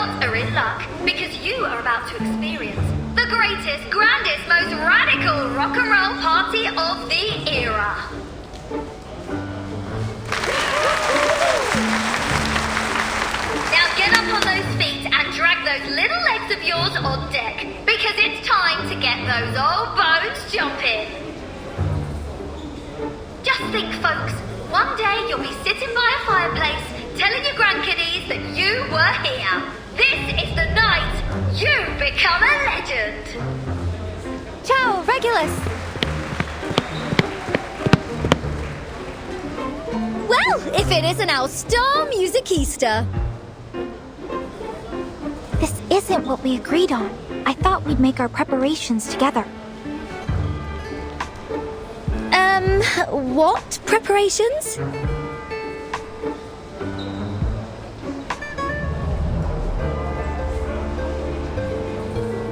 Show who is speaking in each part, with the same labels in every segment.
Speaker 1: robots are in luck because you are about to experience the greatest, grandest, most radical rock and roll party of the era. Now get up on those feet and drag those little legs of yours on deck because it's time to get those old bones jumping. Just think, folks, one day you'll be sitting by a fireplace telling your grandkiddies that you were here. This is the night you become a legend.
Speaker 2: Ciao, Regulus.
Speaker 3: Well, if it isn't our star musicista.
Speaker 2: This isn't what we agreed on. I thought we'd make our preparations together.
Speaker 3: What preparations?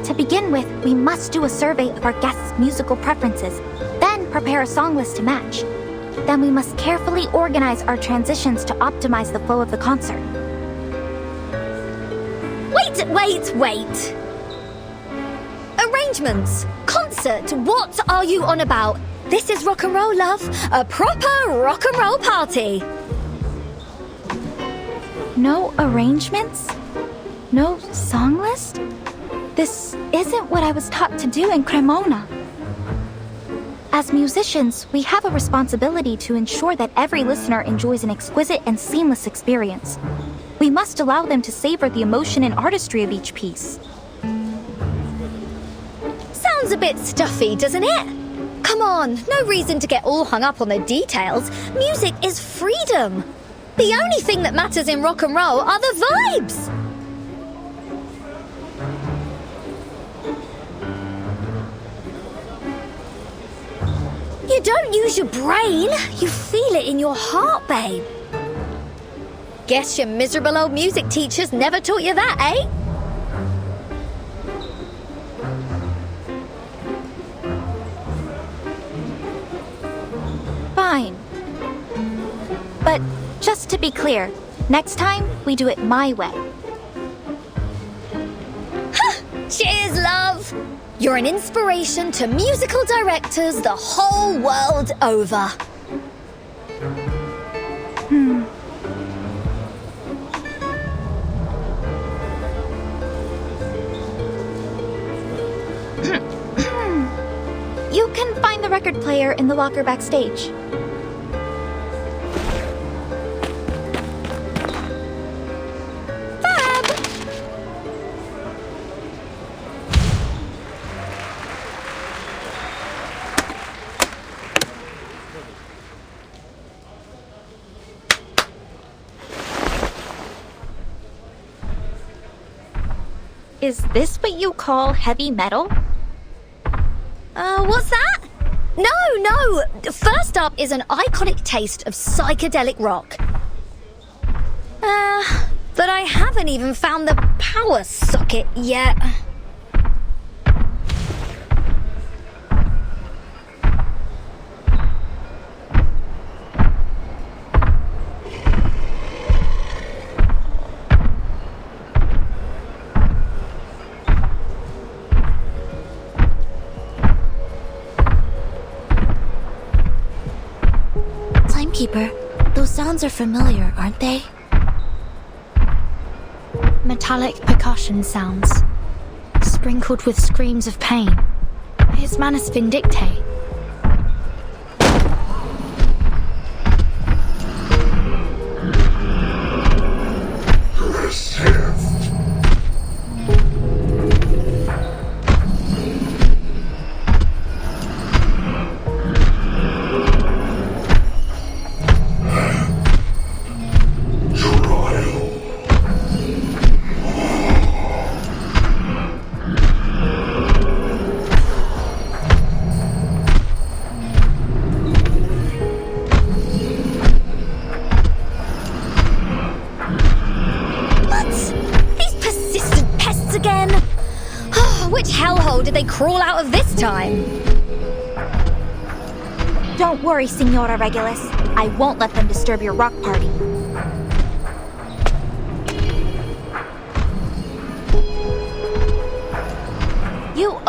Speaker 2: To begin with, we must do a survey of our guests' musical preferences, then prepare a song list to match. Then we must carefully organize our transitions to optimize the flow of the concert.
Speaker 3: Wait! Arrangements, concert, what are you on about? This is rock and roll, love. A proper rock and roll party.
Speaker 2: No arrangements? No song list? This isn't what I was taught to do in Cremona. As musicians, we have a responsibility to ensure that every listener enjoys an exquisite and seamless experience. We must allow them to savor the emotion and artistry of each piece.
Speaker 3: Sounds a bit stuffy, doesn't it? Come on, no reason to get all hung up on the details. Music is freedom. The only thing that matters in rock and roll are the vibes. You don't use your brain. You feel it in your heart, babe. Guess your miserable old music teachers never taught you that, eh?
Speaker 2: Fine. But just to be clear, next time we do it my way.
Speaker 3: Cheers, love! You're an inspiration to musical directors the whole world over.
Speaker 2: You can find the record player in the locker backstage. Is this what you call heavy metal?
Speaker 3: What's that? No! First up is an iconic taste of psychedelic rock. But I haven't even found the power socket yet.
Speaker 2: Timekeeper, those sounds are familiar, aren't they? Metallic percussion sounds, sprinkled with screams of pain. It's Manus Vindicte.
Speaker 3: Did they crawl out of this time?
Speaker 2: Don't worry, Signora Regulus. I won't let them disturb your rock party.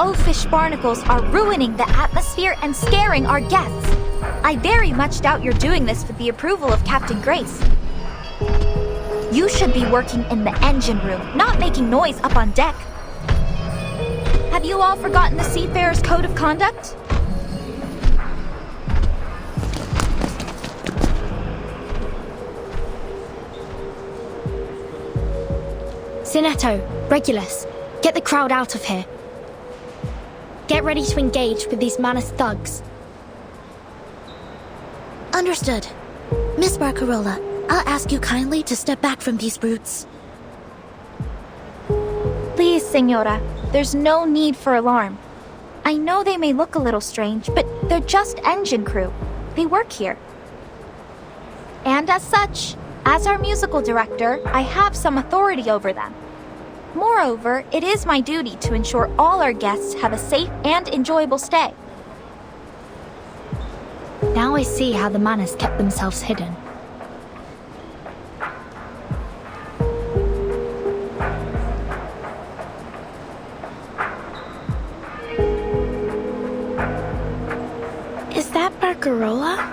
Speaker 2: oafish barnacles are ruining the atmosphere and scaring our guests. I very much doubt you're doing this with the approval of Captain Grace. You should be working in the engine room, not making noise up on deck. Have you all forgotten the Seafarer's Code of Conduct?
Speaker 3: Sinetto, Regulus, get the crowd out of here. Get ready to engage with these Manus thugs.
Speaker 4: Understood. Miss Barcarola, I'll ask you kindly to step back from these brutes.
Speaker 2: Please, Senora, there's no need for alarm. I know they may look a little strange, but they're just engine crew. They work here. And as such, as our musical director, I have some authority over them. Moreover, it is my duty to ensure all our guests have a safe and enjoyable stay.
Speaker 3: Now I see how the Manus kept themselves hidden.
Speaker 5: Is that Barcarola?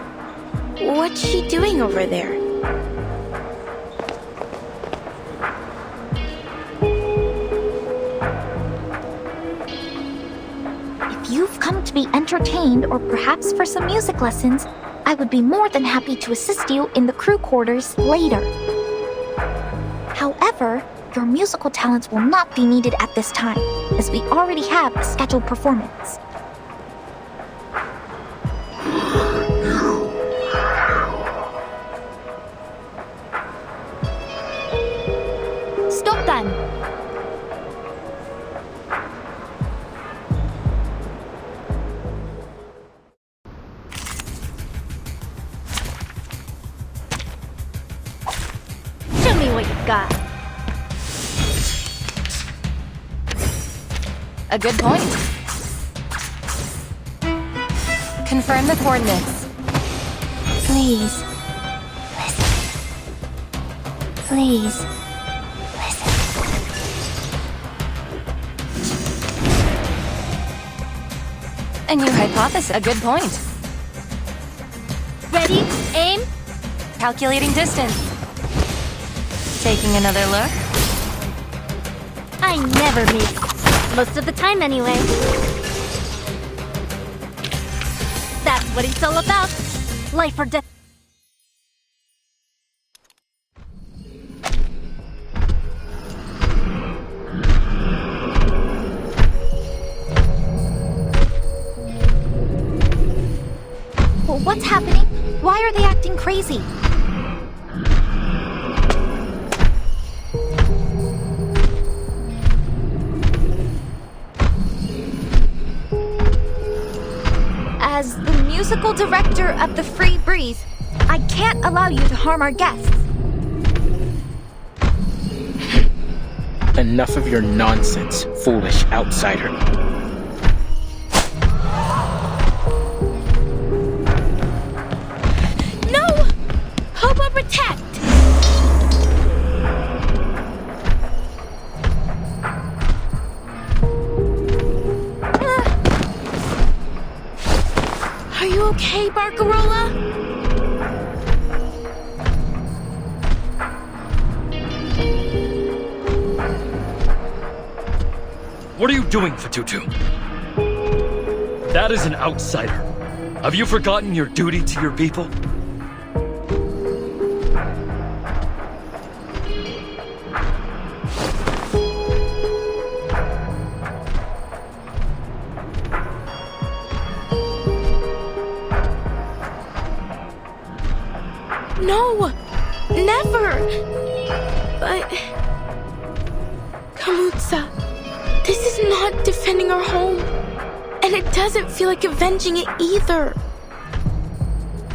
Speaker 5: What's she doing over there?
Speaker 2: If you've come to be entertained or perhaps for some music lessons, I would be more than happy to assist you in the crew quarters later. However, your musical talents will not be needed at this time, as we already have a scheduled performance.
Speaker 3: Stop them!
Speaker 2: Show me what you've got.
Speaker 6: A good point. Confirm the coordinates.
Speaker 2: Please. Listen. Please.
Speaker 6: A new hypothesis. A good point.
Speaker 3: Ready? Aim?
Speaker 6: Calculating distance. Taking another look.
Speaker 3: I never miss. Most of the time, anyway. That's what it's all about. Life or death.
Speaker 2: Well, what's happening? Why are they acting crazy? As the musical director of the Free Breeze, I can't allow you to harm our guests.
Speaker 7: Enough of your nonsense, foolish outsider.
Speaker 5: No! Hobo protect! Are you okay, Barcarola?
Speaker 8: What are you doing, Fatutu? That is an outsider. Have you forgotten your duty to your people?
Speaker 5: No! Never! But... Kamutsa, this is not defending our home. And it doesn't feel like avenging it either.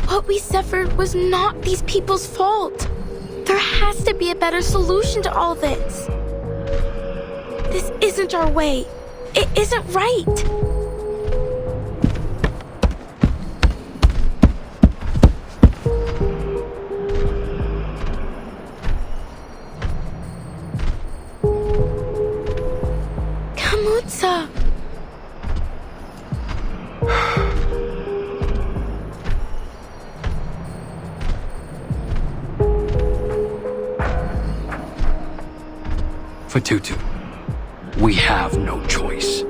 Speaker 5: What we suffered was not these people's fault. There has to be a better solution to all this. This isn't our way. It isn't right. Kamutsa,
Speaker 9: For Tutu, we have no choice.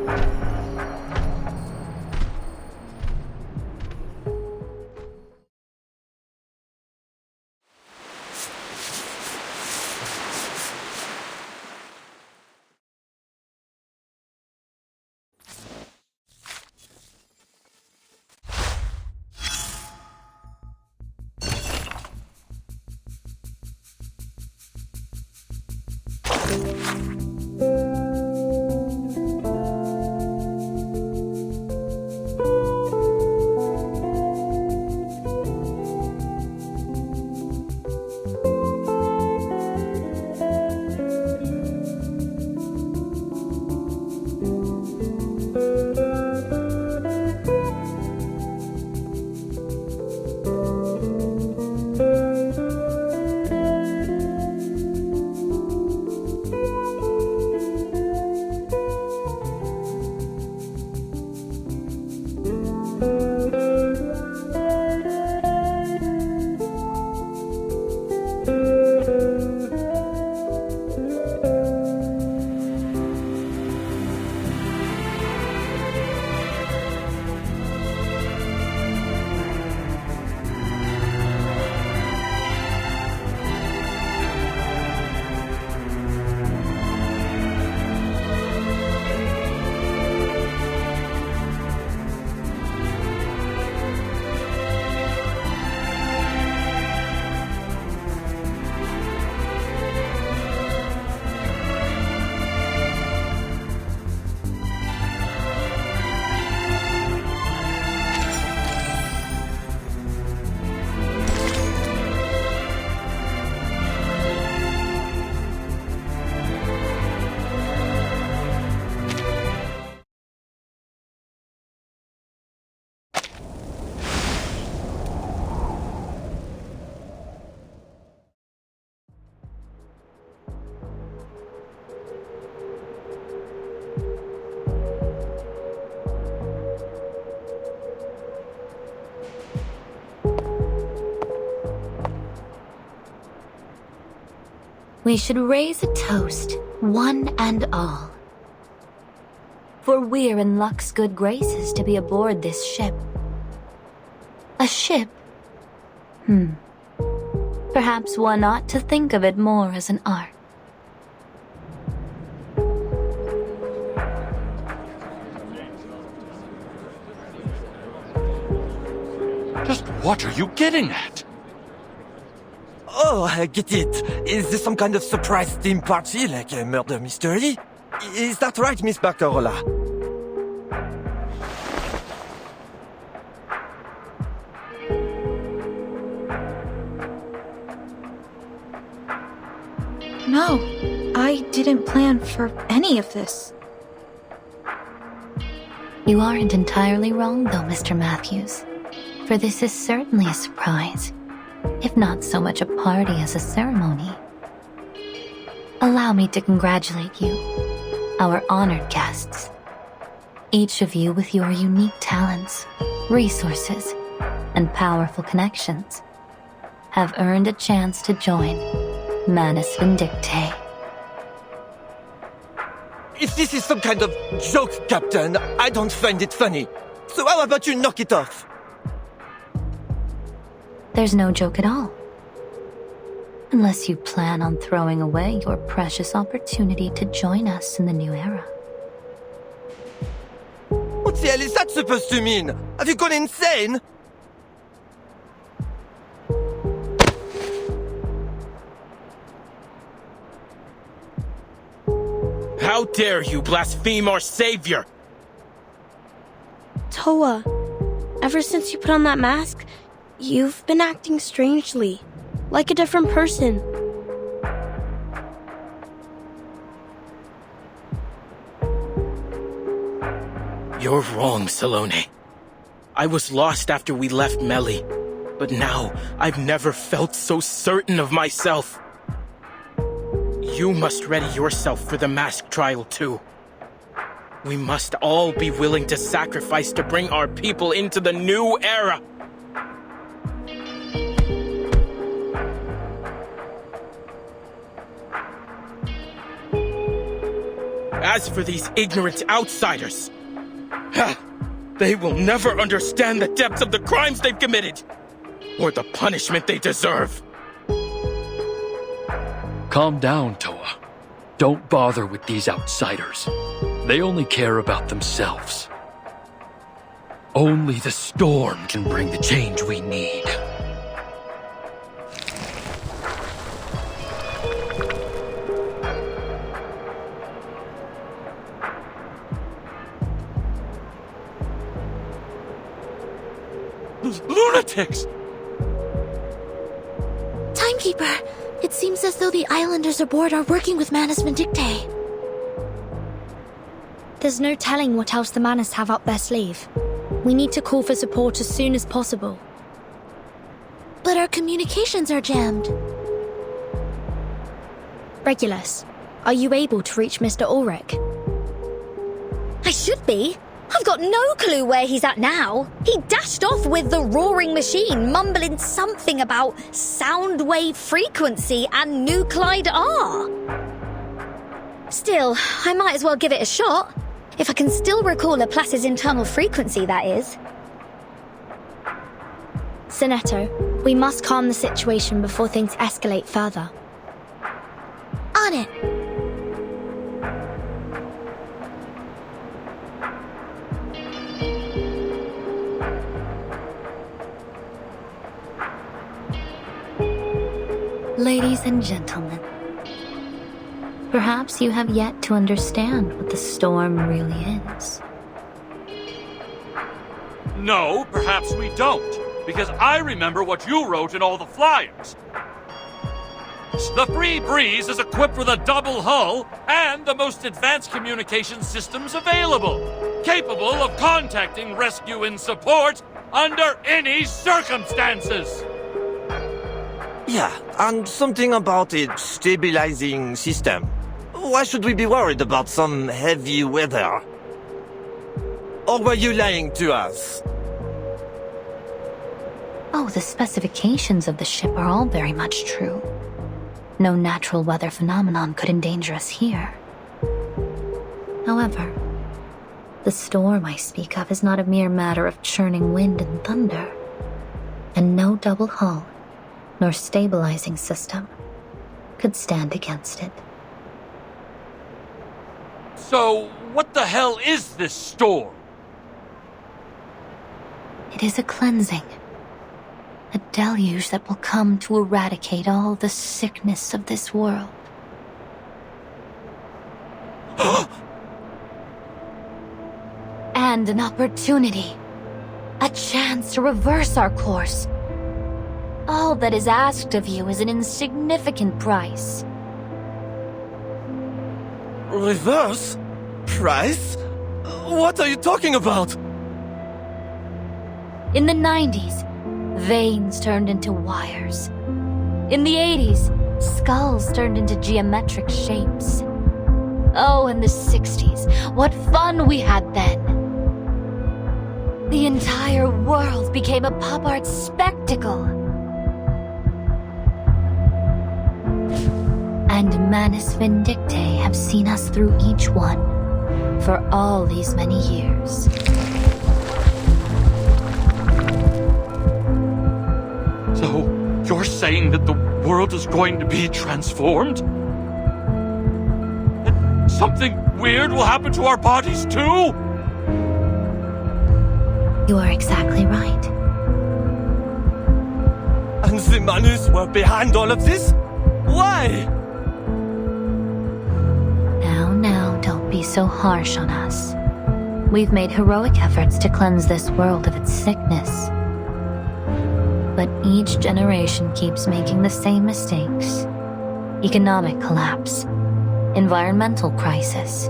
Speaker 4: We should raise a toast, one and all. For we're in luck's good graces to be aboard this ship. A ship? Perhaps one ought to think of it more as an art.
Speaker 8: Just what are you getting at?
Speaker 10: Oh, I get it. Is this some kind of surprise theme party, like a murder mystery? Is that right, Miss Barcarola?
Speaker 2: No, I didn't plan for any of this.
Speaker 4: You aren't entirely wrong, though, Mr. Matthews. For this is certainly a surprise, if not so much a party as a ceremony. Allow me to congratulate you, our honored guests. Each of you with your unique talents, resources, and powerful connections have earned a chance to join Manus Vindictae.
Speaker 10: If this is some kind of joke, Captain, I don't find it funny. So how about you knock it off?
Speaker 4: There's no joke at all. Unless you plan on throwing away your precious opportunity to join us in the new era.
Speaker 10: What the hell is that supposed to mean? Have you gone insane?
Speaker 7: How dare you blaspheme our savior?
Speaker 5: Toa, ever since you put on that mask, you've been acting strangely, like a different person.
Speaker 7: You're wrong, Salome. I was lost after we left Melly, but now I've never felt so certain of myself. You must ready yourself for the mask trial too. We must all be willing to sacrifice to bring our people into the new era. As for these ignorant outsiders, they will never understand the depths of the crimes they've committed, or the punishment they deserve.
Speaker 9: Calm down, Toa. Don't bother with these outsiders. They only care about themselves. Only the storm can bring the change we need.
Speaker 10: Lunatics!
Speaker 5: Timekeeper, it seems as though the islanders aboard are working with Manus Vindictae.
Speaker 3: There's no telling what else the Manus have up their sleeve. We need to call for support as soon as possible.
Speaker 5: But our communications are jammed.
Speaker 3: Regulus, are you able to reach Mr. Ulrich? I should be. I've got no clue where he's at now. He dashed off with the roaring machine, mumbling something about sound wave frequency and nuclide R. Still, I might as well give it a shot. If I can still recall Laplace's internal frequency, that is. Sonetto, we must calm the situation before things escalate further.
Speaker 5: On it!
Speaker 4: Ladies and gentlemen, perhaps you have yet to understand what the storm really is.
Speaker 8: No, perhaps we don't, because I remember what you wrote in all the flyers. The Free Breeze is equipped with a double hull and the most advanced communication systems available, capable of contacting rescue and support under any circumstances.
Speaker 10: Yeah, and something about a stabilizing system. Why should we be worried about some heavy weather? Or were you lying to us?
Speaker 4: Oh, the specifications of the ship are all very much true. No natural weather phenomenon could endanger us here. However, the storm I speak of is not a mere matter of churning wind and thunder, and no double hull nor stabilizing system could stand against it.
Speaker 8: So, what the hell is this storm?
Speaker 4: It is a cleansing. A deluge that will come to eradicate all the sickness of this world. And an opportunity. A chance to reverse our course. All that is asked of you is an insignificant price.
Speaker 10: Reverse? Price? What are you talking about?
Speaker 4: In the 90s, veins turned into wires. In the 80s, skulls turned into geometric shapes. Oh, in the 60s, what fun we had then! The entire world became a pop art spectacle. And Manus Vindictae have seen us through each one for all these many years.
Speaker 8: So, you're saying that the world is going to be transformed? And something weird will happen to our bodies too?
Speaker 4: You are exactly right.
Speaker 10: And the Manus were behind all of this? Why?
Speaker 4: Now, don't be so harsh on us. We've made heroic efforts to cleanse this world of its sickness. But each generation keeps making the same mistakes. Economic collapse, environmental crisis,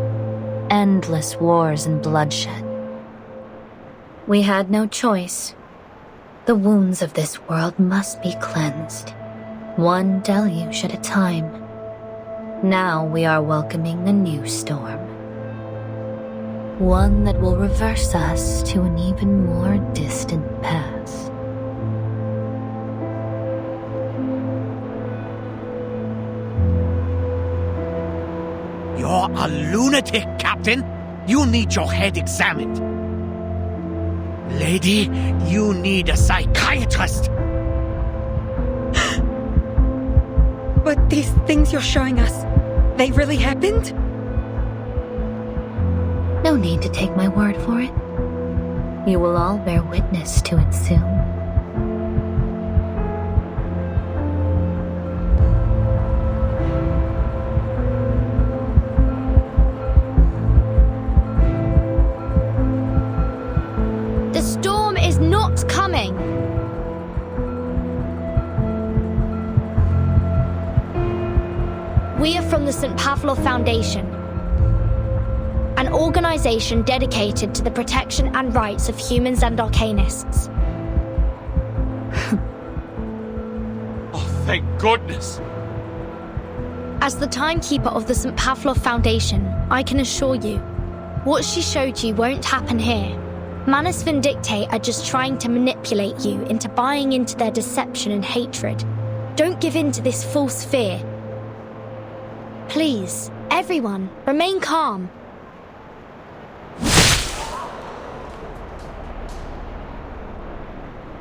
Speaker 4: endless wars and bloodshed. We had no choice. The wounds of this world must be cleansed, one deluge at a time. Now we are welcoming a new storm. One that will reverse us to an even more distant past.
Speaker 11: You're a lunatic, Captain. You need your head examined. Lady, you need a psychiatrist.
Speaker 12: But these things you're showing us, they really happened?
Speaker 4: No need to take my word for it. You will all bear witness to it soon.
Speaker 3: The storm is not coming. We are from the St. Pavlov Foundation, an organization dedicated to the protection and rights of humans and arcanists.
Speaker 8: Oh, thank goodness.
Speaker 3: As the timekeeper of the St. Pavlov Foundation, I can assure you, what she showed you won't happen here. Manus Vindictae are just trying to manipulate you into buying into their deception and hatred. Don't give in to this false fear. Please, everyone, remain calm.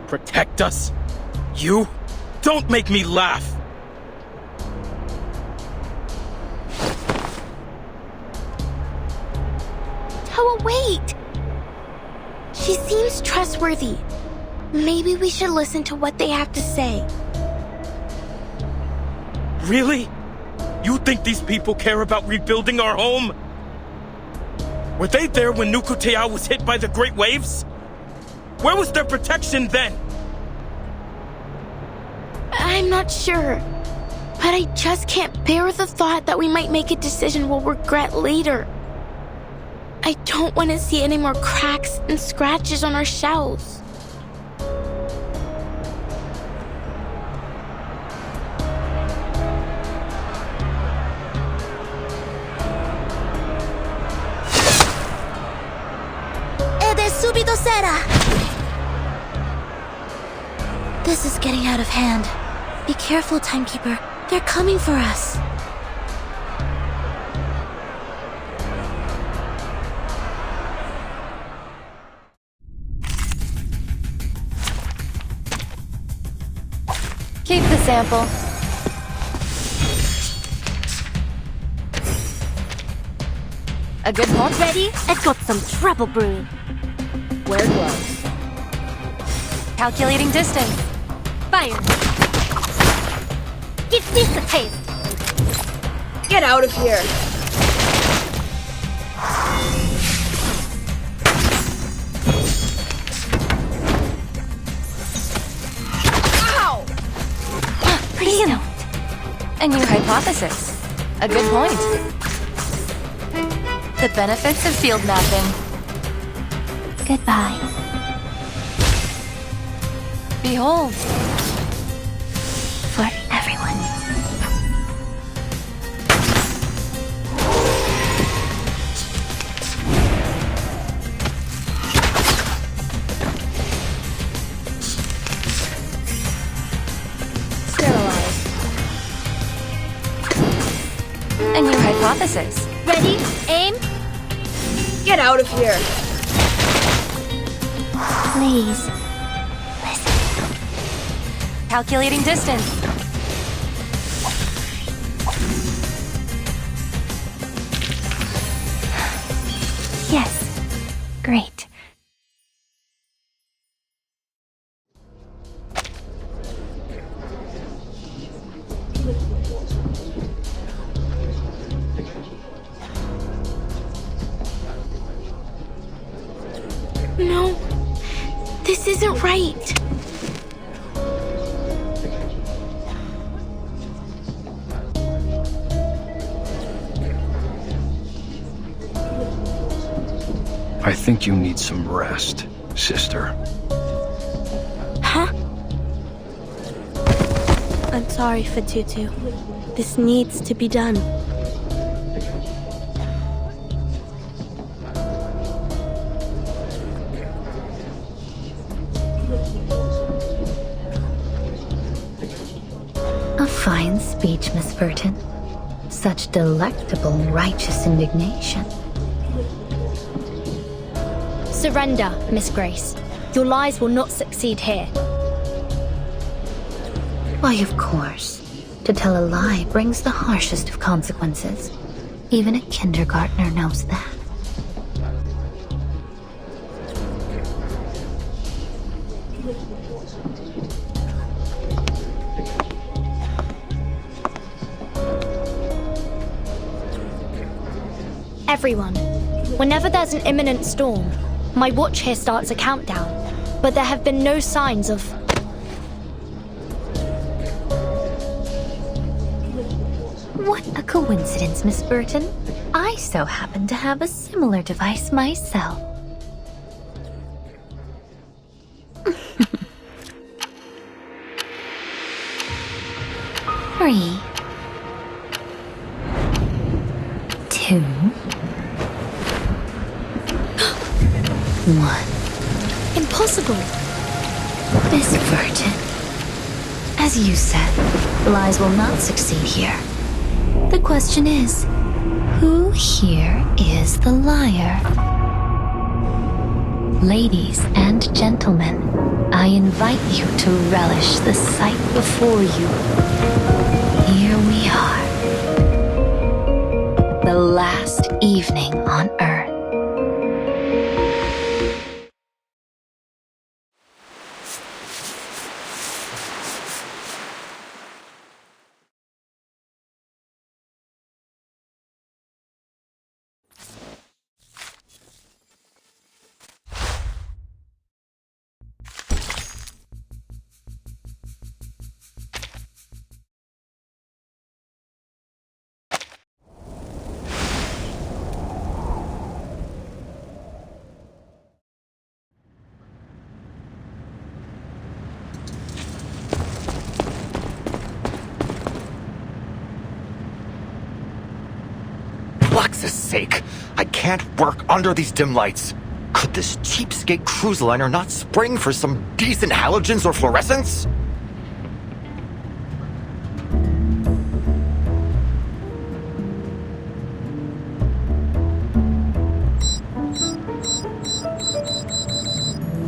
Speaker 7: Protect us? You? Don't make me laugh!
Speaker 5: Toa, wait! She seems trustworthy. Maybe we should listen to what they have to say.
Speaker 7: Really? You think these people care about rebuilding our home? Were they there when Nukutea was hit by the great waves? Where was their protection then?
Speaker 5: I'm not sure. But I just can't bear the thought that we might make a decision we'll regret later. I don't want to see any more cracks and scratches on our shells.
Speaker 2: Subito será! This is getting out of hand. Be careful, Timekeeper. They're coming for us.
Speaker 6: Keep the sample. A good point.
Speaker 2: Ready? I've got some trouble brewing.
Speaker 6: Wear gloves. Calculating distance.
Speaker 2: Fire! Give this a taste!
Speaker 13: Get out of here!
Speaker 5: Ow!
Speaker 6: Please don't. A new hypothesis. A good point. The benefits of field mapping.
Speaker 2: Goodbye.
Speaker 6: Behold.
Speaker 2: For everyone.
Speaker 5: Sterilize.
Speaker 6: A new hypothesis.
Speaker 2: Ready? Aim?
Speaker 13: Get out of here!
Speaker 2: Please.
Speaker 6: Calculating distance.
Speaker 2: Yes. Great.
Speaker 5: No, this isn't right.
Speaker 9: I think you need some rest, sister.
Speaker 5: Huh?
Speaker 12: I'm sorry, Fatutu. This needs to be done.
Speaker 4: A fine speech, Miss Burton. such delectable, righteous indignation.
Speaker 3: Surrender, Miss Grace. Your lies will not succeed here.
Speaker 4: Why, of course. To tell a lie brings the harshest of consequences. Even a kindergartner knows that.
Speaker 3: Everyone, whenever there's an imminent storm, my watch here starts a countdown, but there have been no signs of...
Speaker 4: What a coincidence, Miss Burton. I so happen to have a similar device myself. Three, 2, 1.
Speaker 3: Impossible!
Speaker 4: Miss Burton, as you said, lies will not succeed here. The question is, who here is the liar? Ladies and gentlemen, I invite you to relish the sight before you. Here we are. The last evening on Earth.
Speaker 14: Lux's sake, I can't work under these dim lights. Could this cheapskate cruise liner not spring for some decent halogens or fluorescence?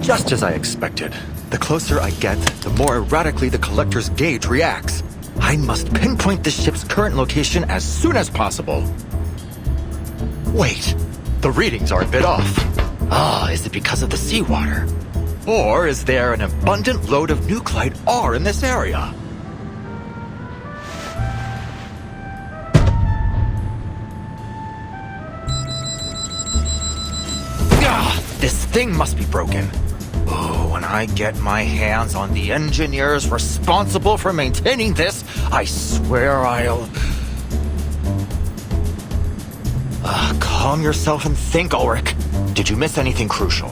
Speaker 14: Just as I expected. The closer I get, the more erratically the collector's gauge reacts. I must pinpoint the ship's current location as soon as possible. Wait, the readings are a bit off. Is it because of the seawater? Or is there an abundant load of nuclide R in this area? This thing must be broken. Oh, when I get my hands on the engineers responsible for maintaining this, I swear I'll... calm yourself and think, Ulrich. Did you miss anything crucial?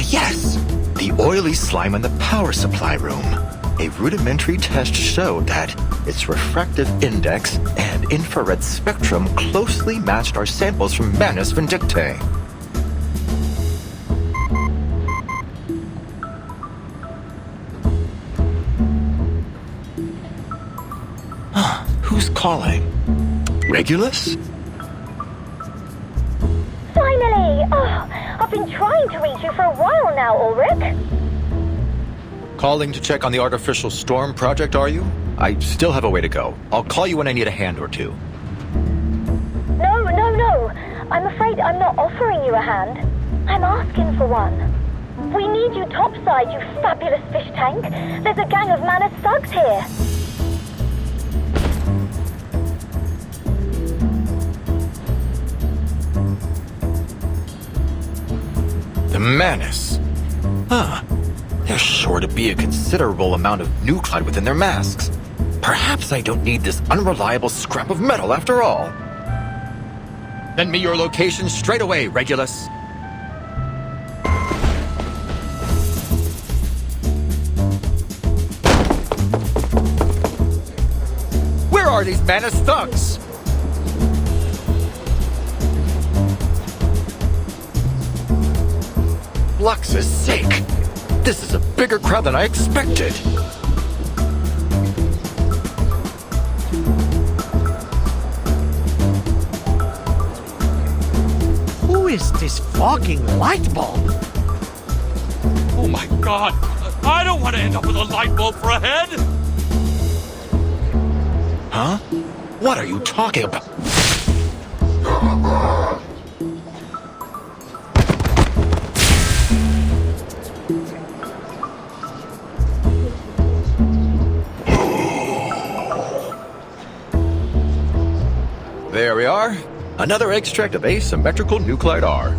Speaker 14: Yes! The oily slime in the power supply room. A rudimentary test showed that its refractive index and infrared spectrum closely matched our samples from Manus Vindictae. Who's calling? Regulus?
Speaker 1: Finally! Oh, I've been trying to reach you for a while now, Ulrich.
Speaker 14: Calling to check on the artificial storm project, are you? I still have a way to go. I'll call you when I need a hand or two.
Speaker 1: No. I'm afraid I'm not offering you a hand. I'm asking for one. We need you topside, you fabulous fish tank. There's a gang of Manus thugs here.
Speaker 14: The Manus. There's sure to be a considerable amount of nuclide within their masks. Perhaps I don't need this unreliable scrap of metal after all. Send me your location straight away, Regulus. Where are these Manus thugs? Lux's sake! This is a bigger crowd than I expected.
Speaker 11: is this fucking light bulb?
Speaker 8: Oh my god! I don't want to end up with a light bulb for a head!
Speaker 14: Huh? What are you talking about? There we are. Another extract of asymmetrical nuclide R.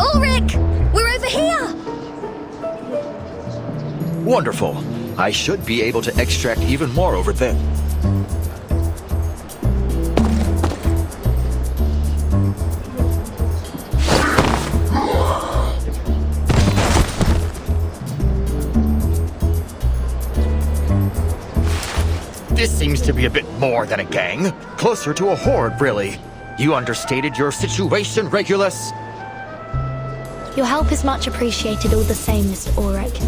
Speaker 3: Ulrich! We're over here!
Speaker 14: Wonderful. I should be able to extract even more over there. This seems to be a bit more than a gang. Closer to a horde, really. You understated your situation, Regulus.
Speaker 3: Your help is much appreciated all the same, Mr. Ulrich.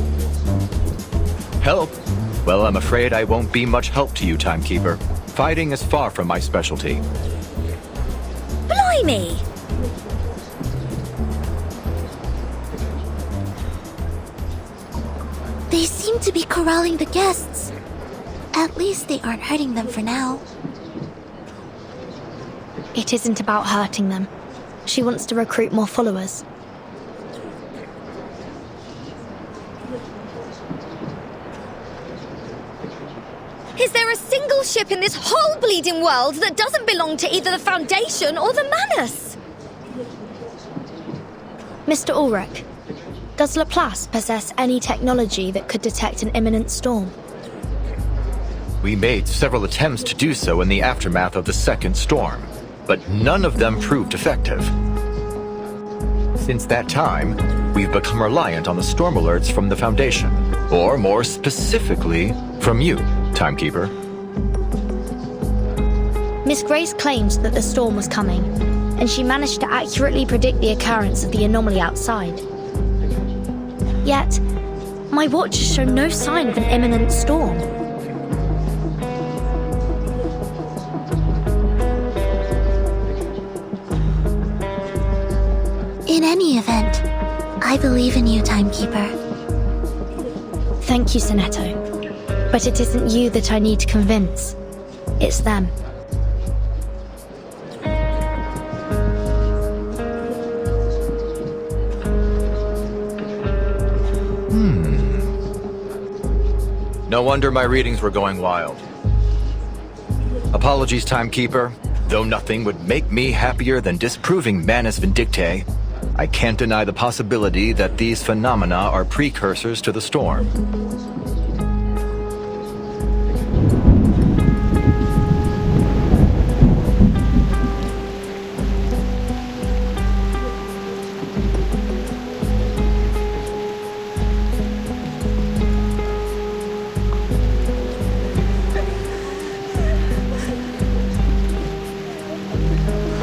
Speaker 14: Help? Well, I'm afraid I won't be much help to you, Timekeeper. Fighting is far from my specialty.
Speaker 3: Blimey!
Speaker 2: They seem to be corralling the guests. At least they aren't hurting them for now.
Speaker 3: It isn't about hurting them. She wants to recruit more followers. Is there a single ship in this whole bleeding world that doesn't belong to either the Foundation or the Manus? Mr. Ulrich, does Laplace possess any technology that could detect an imminent storm?
Speaker 14: We made several attempts to do so in the aftermath of the second storm, but none of them proved effective. Since that time, we've become reliant on the storm alerts from the Foundation, or more specifically, from you, Timekeeper.
Speaker 3: Miss Grace claimed that the storm was coming, and she managed to accurately predict the occurrence of the anomaly outside. Yet, my watch has shown no sign of an imminent storm.
Speaker 2: In any event, I believe in you, Timekeeper.
Speaker 3: Thank you, Sonetto. But it isn't you that I need to convince. It's them.
Speaker 14: No wonder my readings were going wild. Apologies, Timekeeper. Though nothing would make me happier than disproving Manus Vindictae, I can't deny the possibility that these phenomena are precursors to the storm.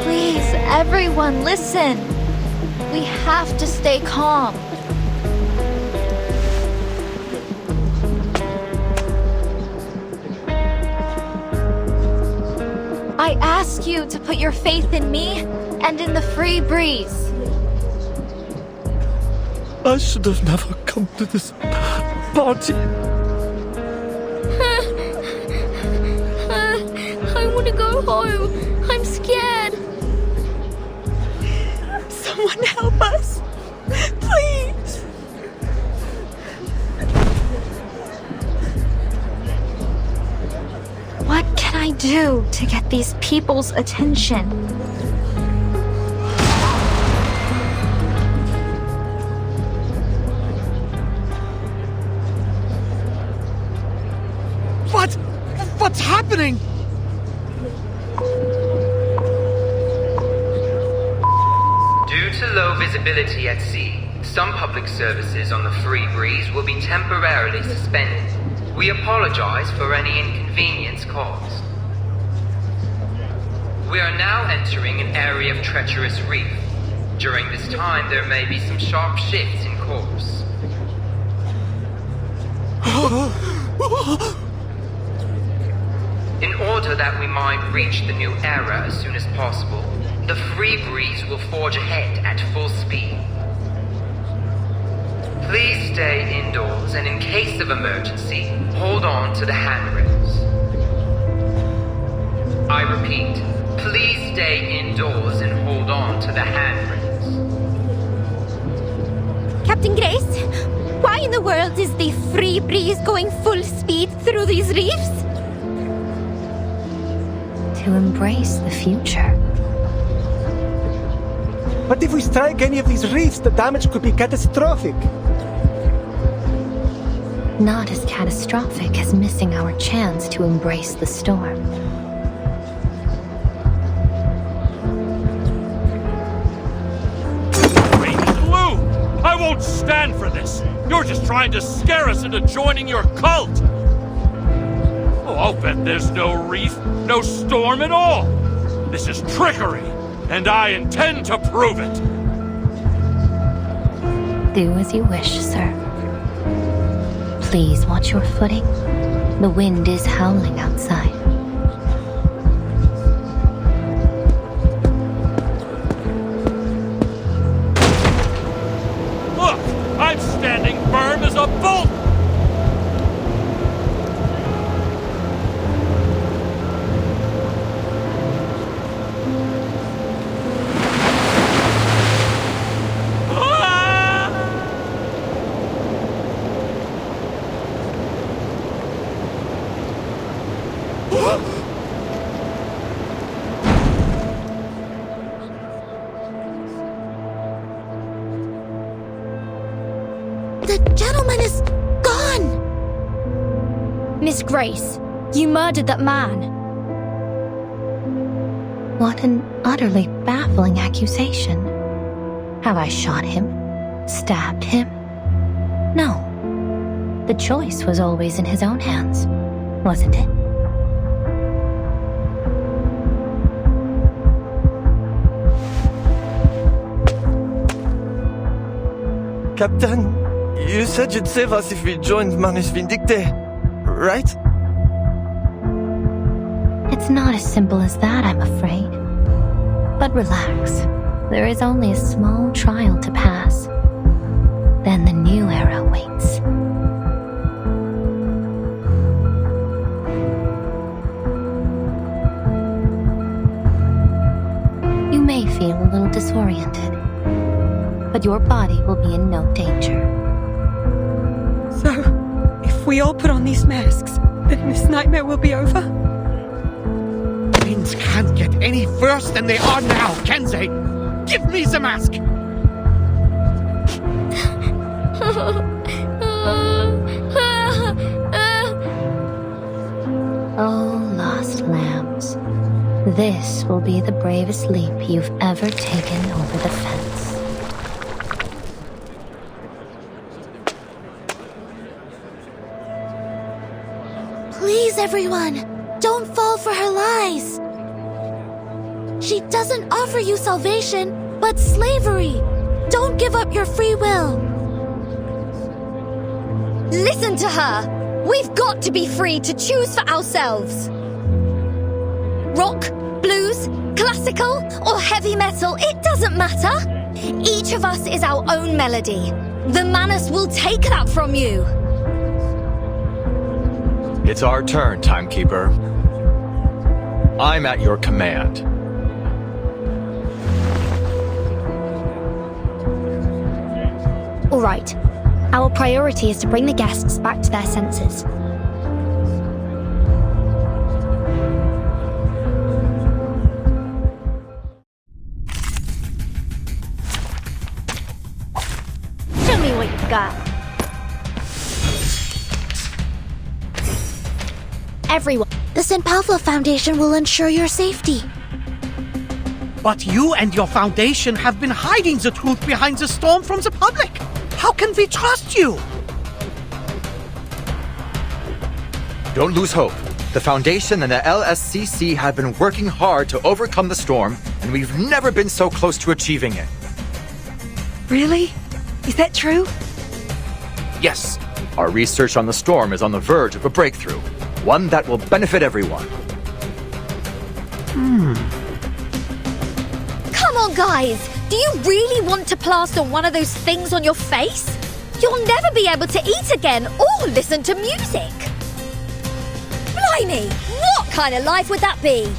Speaker 2: Please, everyone, listen. We have to stay calm. I ask you to put your faith in me and in the free breeze.
Speaker 9: I should have never come to this party.
Speaker 5: I want to go home. I'm scared.
Speaker 12: Someone help us. Please.
Speaker 2: What can I do to get these people's attention?
Speaker 11: What's happening?
Speaker 15: Due to low visibility at sea, some public services on the Free Breeze will be temporarily suspended. We apologize for any inconvenience caused. We are now entering an area of treacherous reef. During this time, there may be some sharp shifts in course. In order that we might reach the new era as soon as possible, the Free Breeze will forge ahead at full speed. Please stay indoors and in case of emergency, hold on to the handrails. I repeat, please stay indoors and hold on to the handrails.
Speaker 2: Captain Grace, why in the world is the Free Breeze going full speed through these reefs?
Speaker 4: To embrace the future.
Speaker 16: But if we strike any of these reefs, the damage could be catastrophic.
Speaker 4: Not as catastrophic as missing our chance to embrace the storm.
Speaker 8: Lou! I won't stand for this! You're just trying to scare us into joining your cult! Oh, I'll bet there's no reef, no storm at all! This is trickery, and I intend to prove it!
Speaker 4: Do as you wish, sir. Please watch your footing. The wind is howling outside.
Speaker 8: Look! I'm standing firm as a bolt!
Speaker 3: The gentleman is gone! Miss Grace, you murdered that man.
Speaker 4: What an utterly baffling accusation. Have I shot him? Stabbed him? No. The choice was always in his own hands, wasn't it?
Speaker 10: Captain, you said you'd save us if we joined Manus Vindicte, right?
Speaker 4: It's not as simple as that, I'm afraid. But relax. There is only a small trial to pass. Then the new era waits. You may feel a little disoriented, but your body will be in no danger.
Speaker 12: So, if we all put on these masks, then this nightmare will be over?
Speaker 11: Things can't get any worse than they are now, can they? Give me the mask!
Speaker 4: Oh, lost lambs. This will be the bravest leap you've ever taken over the fence.
Speaker 3: Please, everyone, don't fall for her lies. She doesn't offer you salvation, but slavery. Don't give up your free will.
Speaker 17: Listen to her! We've got to be free to choose for ourselves. Rock, blues, classical, or heavy metal, it doesn't matter. Each of us is our own melody. The Manus will take that from you.
Speaker 14: It's our turn, Timekeeper. I'm at your command.
Speaker 3: All right. Our priority is to bring the guests back to their senses.
Speaker 2: Show me what you've got.
Speaker 3: Everyone, the St. Pavlov Foundation will ensure your safety.
Speaker 11: But you and your foundation have been hiding the truth behind the storm from the public. How can we trust you?
Speaker 14: Don't lose hope. The Foundation and the LSCC have been working hard to overcome the storm, and we've never been so close to achieving it.
Speaker 12: Really? Is that true?
Speaker 14: Yes. Our research on the storm is on the verge of a breakthrough, one that will benefit everyone.
Speaker 17: Come on, guys! Do you really want to plaster one of those things on your face? You'll never be able to eat again or listen to music. Blimey! What kind of life would that be?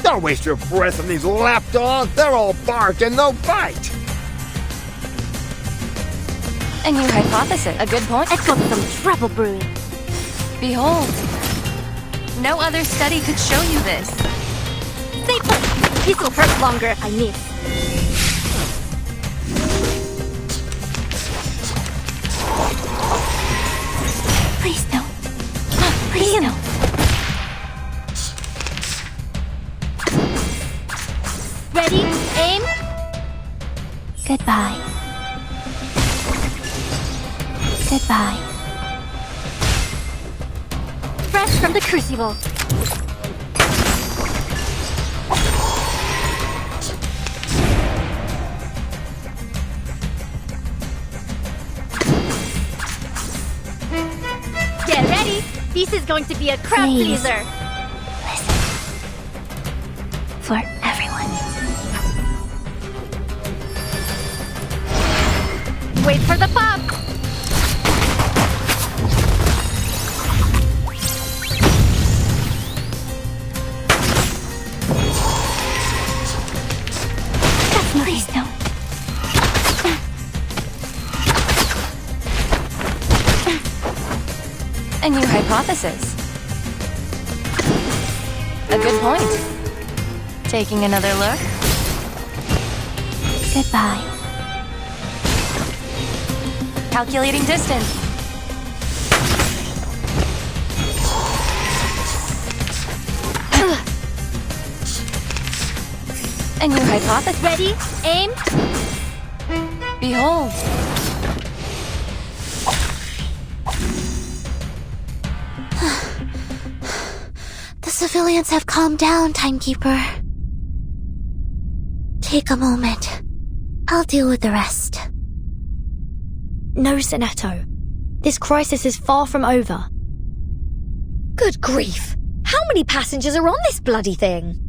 Speaker 18: Don't waste your breath on these lapdogs. They're all bark and no bite.
Speaker 6: A new hypothesis. A good point.
Speaker 2: I've got some trouble brewing.
Speaker 6: Behold. No other study could show you this.
Speaker 2: Stay put. This'll hurt longer if I miss. Please don't. Please don't. Ready? Aim. Goodbye. Goodbye. Fresh from the crucible. Get ready. This is going to be a crowd pleaser. Listen. For everyone. Wait for the pop. Please don't.
Speaker 6: A new hypothesis. A good point. Taking another look.
Speaker 2: Goodbye.
Speaker 6: Calculating distance. A new hypothesis.
Speaker 2: Ready? Aim.
Speaker 6: Behold.
Speaker 2: The civilians have calmed down, Timekeeper. Take a moment. I'll deal with the rest.
Speaker 3: No, Sonetto. This crisis is far from over.
Speaker 17: Good grief! How many passengers are on this bloody thing?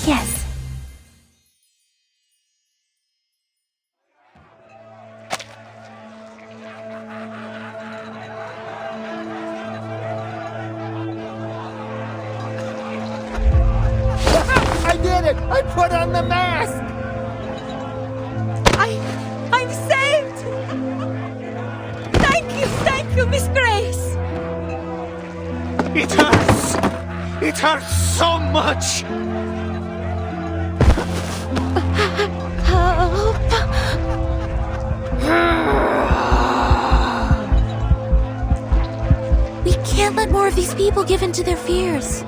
Speaker 2: Yes.
Speaker 18: I did it! I put on the mask!
Speaker 12: I'm saved! Thank you, Miss Grace!
Speaker 18: It hurts! It hurts so much!
Speaker 2: Help! We can't let more of these people give in to their fears.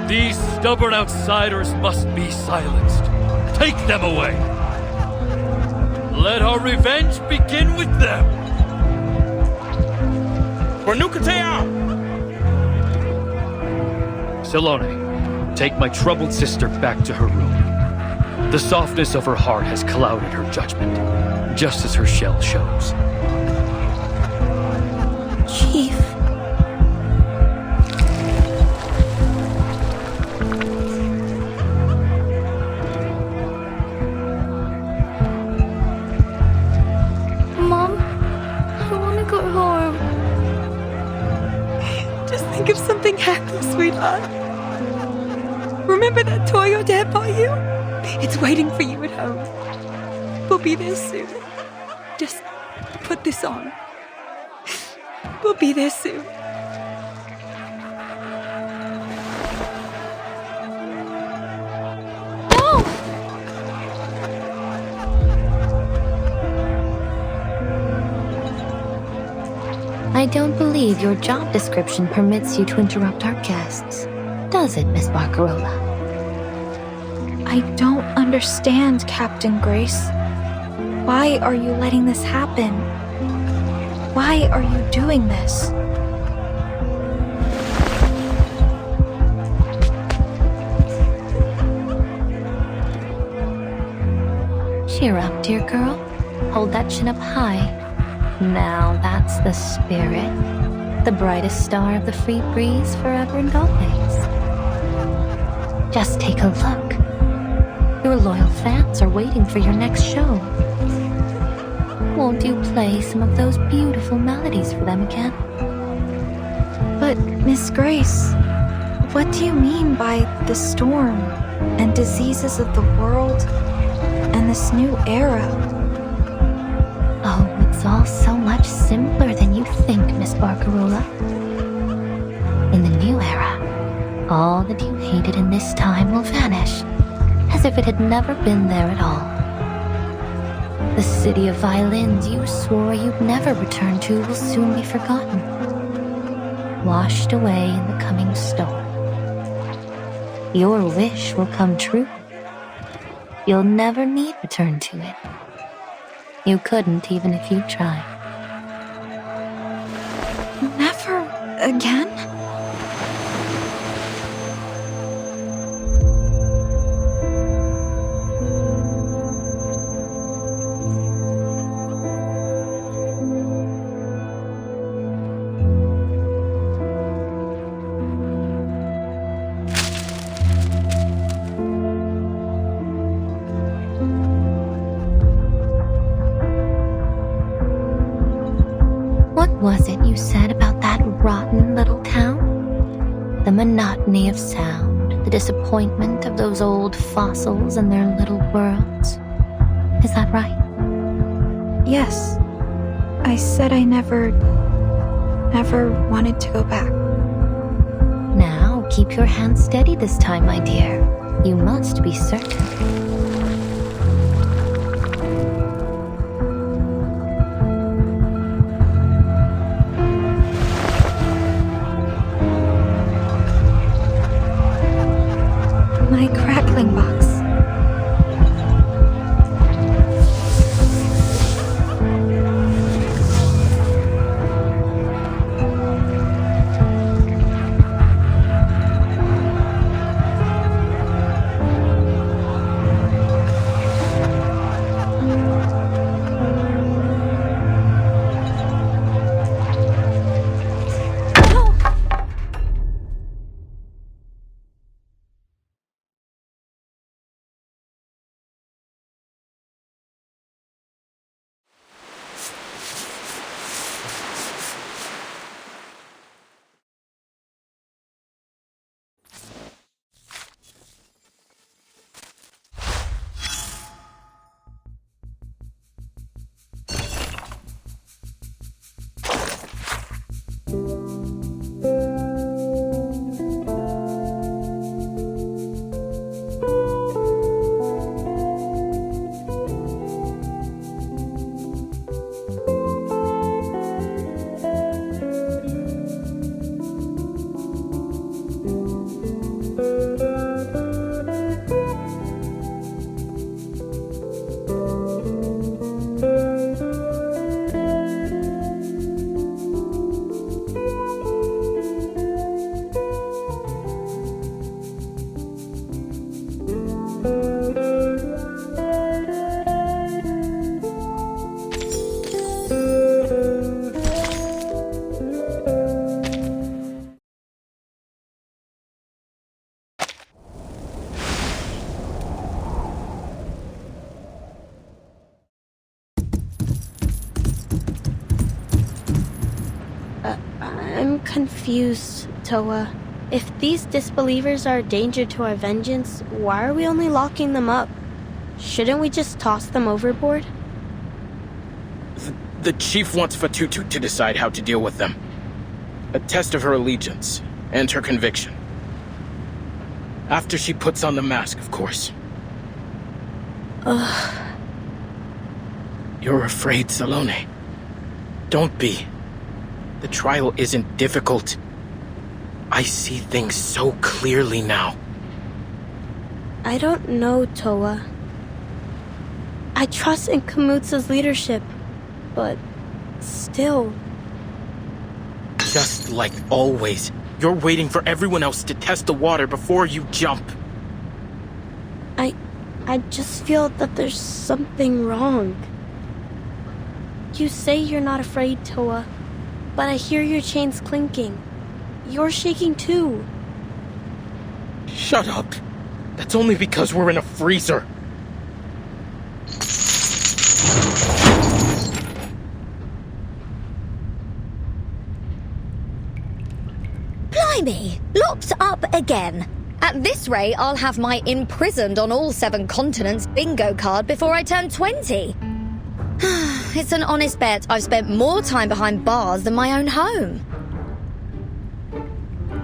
Speaker 8: These stubborn outsiders must be silenced. Take them away. Let our revenge begin with them.
Speaker 7: For Nukatea!
Speaker 9: Salone, take my troubled sister back to her room. The softness of her heart has clouded her judgment, just as her shell shows.
Speaker 2: Chief.
Speaker 5: Mom, I want to go home.
Speaker 12: Just think if something happens, sweetheart. Remember that toy your dad bought you? It's waiting for you at home. We'll be there soon. Just put this on. We'll be there soon.
Speaker 4: I don't believe your job description permits you to interrupt our guests. Does it, Miss Barcarola?
Speaker 2: I don't understand, Captain Grace. Why are you letting this happen? Why are you doing this?
Speaker 4: Cheer up, dear girl. Hold that chin up high. Now that's the spirit. The brightest star of the free breeze forever and always. Just take a look. Your loyal fans are waiting for your next show. Won't you play some of those beautiful melodies for them again?
Speaker 2: But, Miss Grace, what do you mean by the storm and diseases of the world and this new era?
Speaker 4: Oh, it's all so much simpler than you think, Miss Barcarola. In the new era, all that you hated in this time will vanish, as if it had never been there at all. The city of violins you swore you'd never return to will soon be forgotten, washed away in the coming storm. Your wish will come true. You'll never need return to it. You couldn't even if you tried.
Speaker 2: Never again?
Speaker 4: What was it you said about that rotten little town? The monotony of sound, the disappointment of those old fossils and their little worlds. Is that right?
Speaker 2: Yes. I said I never wanted to go back.
Speaker 4: Now, keep your hand steady this time, my dear. You must be certain.
Speaker 2: My crackling box.
Speaker 5: I'm confused, Toa. If these disbelievers are a danger to our vengeance, why are we only locking them up? Shouldn't we just toss them overboard?
Speaker 7: The chief wants Fatutu to decide how to deal with them. A test of her allegiance and her conviction. After she puts on the mask, of course.
Speaker 5: Ugh.
Speaker 7: You're afraid, Salome. Don't be. The trial isn't difficult. I see things so clearly now.
Speaker 5: I don't know, Toa. I trust in Kamutsa's leadership, but still.
Speaker 7: Just like always, you're waiting for everyone else to test the water before you jump.
Speaker 5: I just feel that there's something wrong. You say you're not afraid, Toa, but I hear your chains clinking. You're shaking too.
Speaker 7: Shut up. That's only because we're in a freezer.
Speaker 17: Blimey, locked up again. At this rate, I'll have my imprisoned on all 7 continents bingo card before I turn 20. It's an honest bet I've spent more time behind bars than my own home.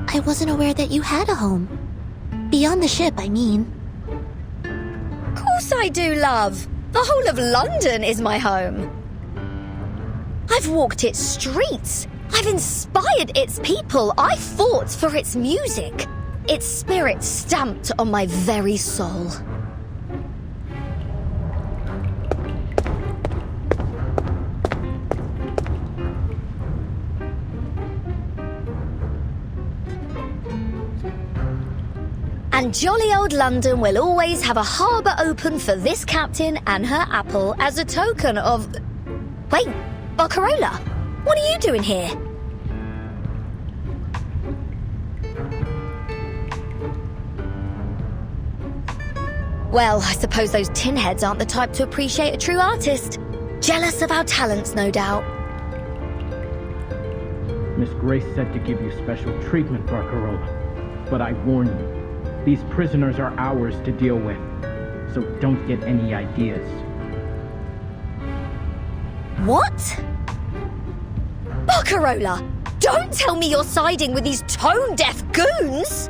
Speaker 2: I wasn't aware that you had a home. Beyond the ship, I mean.
Speaker 17: Of course I do, love. The whole of London is my home. I've walked its streets. I've inspired its people. I fought for its music. Its spirit stamped on my very soul. And jolly old London will always have a harbour open for this captain and her apple as a token of... Wait, Barcarola, what are you doing here? Well, I suppose those tin heads aren't the type to appreciate a true artist. Jealous of our talents, no doubt.
Speaker 19: Miss Grace said to give you special treatment, Barcarola. But I warn you, these prisoners are ours to deal with, so don't get any ideas.
Speaker 17: What? Barcarola, don't tell me you're siding with these tone-deaf goons!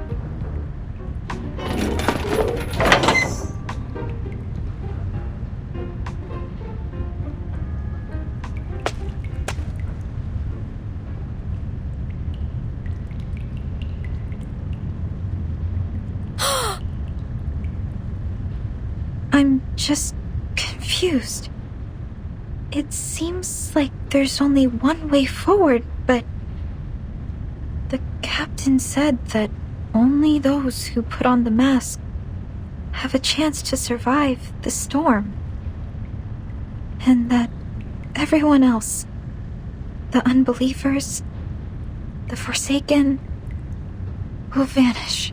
Speaker 2: I'm just confused. It seems like there's only one way forward, but the captain said that only those who put on the mask have a chance to survive the storm. And that everyone else, the unbelievers, the forsaken, will vanish.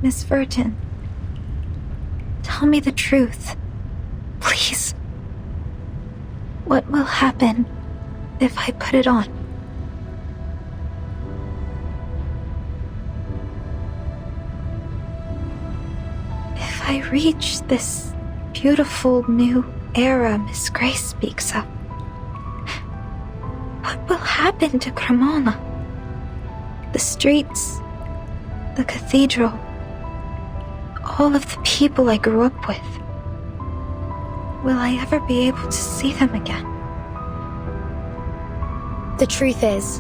Speaker 2: Miss Verton, tell me the truth. Please. What will happen if I put it on? If I reach this beautiful new era Miss Grace speaks of, what will happen to Cremona? The streets, the cathedral, all of the people I grew up with. Will I ever be able to see them again?
Speaker 17: The truth is,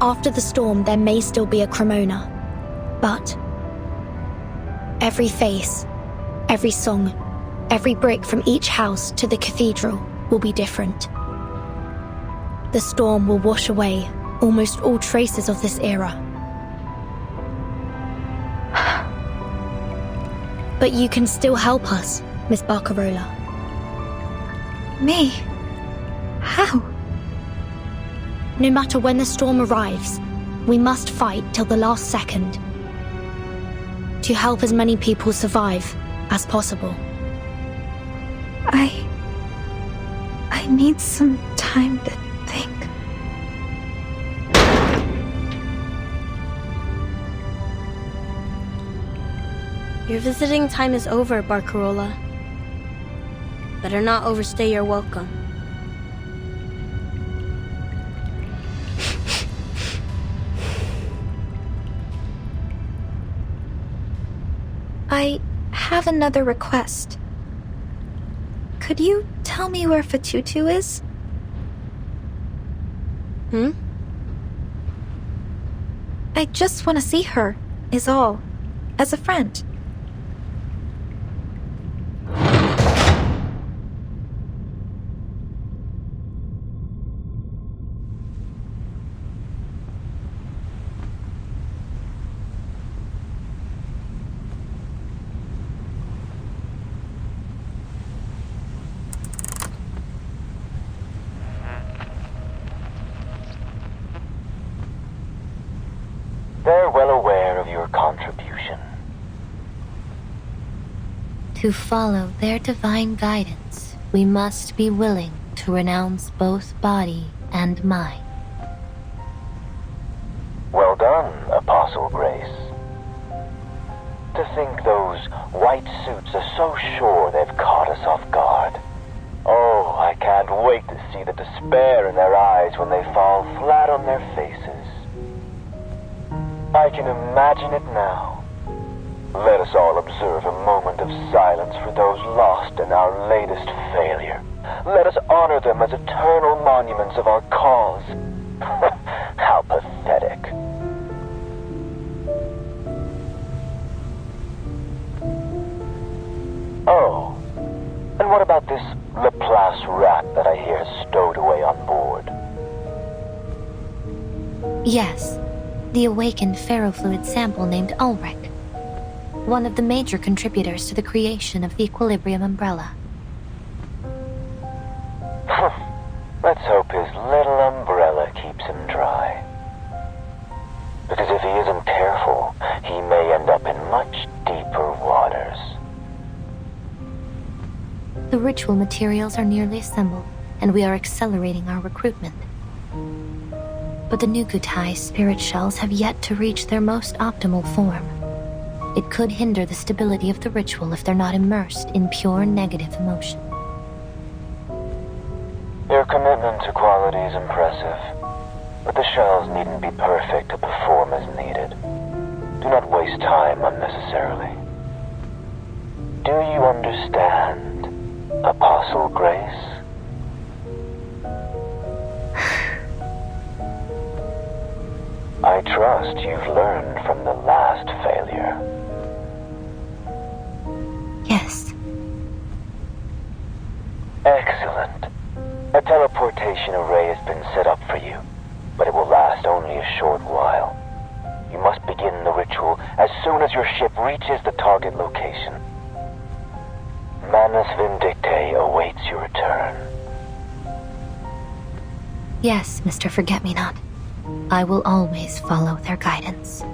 Speaker 17: after the storm there may still be a Cremona, but every face, every song, every brick from each house to the cathedral will be different. The storm will wash away almost all traces of this era. But you can still help us, Miss Barcarola.
Speaker 2: Me? How?
Speaker 17: No matter when the storm arrives, we must fight till the last second to help as many people survive as possible.
Speaker 2: I need some time to think.
Speaker 5: Your visiting time is over, Barcarola. Better not overstay your welcome.
Speaker 2: I have another request. Could you tell me where Fatutu is? I just want to see her, is all. As a friend.
Speaker 4: To follow their divine guidance, we must be willing to renounce both body and mind.
Speaker 20: Well done, Apostle Grace. To think those white suits are so sure they've caught us off guard. Oh, I can't wait to see the despair in their eyes when they fall flat on their faces. I can imagine it now. Let us all observe a moment of silence for those lost in our latest failure. Let us honor them as eternal monuments of our cause. How pathetic. Oh, and what about this Laplace rat that I hear stowed away on board?
Speaker 4: Yes, the awakened ferrofluid sample named Ulrich. One of the major contributors to the creation of the Equilibrium Umbrella.
Speaker 20: Let's hope his little umbrella keeps him dry. Because if he isn't careful, he may end up in much deeper waters.
Speaker 4: The ritual materials are nearly assembled, and we are accelerating our recruitment. But the Nukutai spirit shells have yet to reach their most optimal form. It could hinder the stability of the ritual if they're not immersed in pure negative emotion.
Speaker 20: Your commitment to quality is impressive, but the shells needn't be perfect to perform as needed. Do not waste time unnecessarily. Do you understand, Apostle Grace? I trust you've learned from the last failure.
Speaker 4: Yes.
Speaker 20: Excellent. A teleportation array has been set up for you, but it will last only a short while. You must begin the ritual as soon as your ship reaches the target location. Manus Vindicte awaits your return.
Speaker 4: Yes, Mr. Forget-Me-Not. I will always follow their guidance.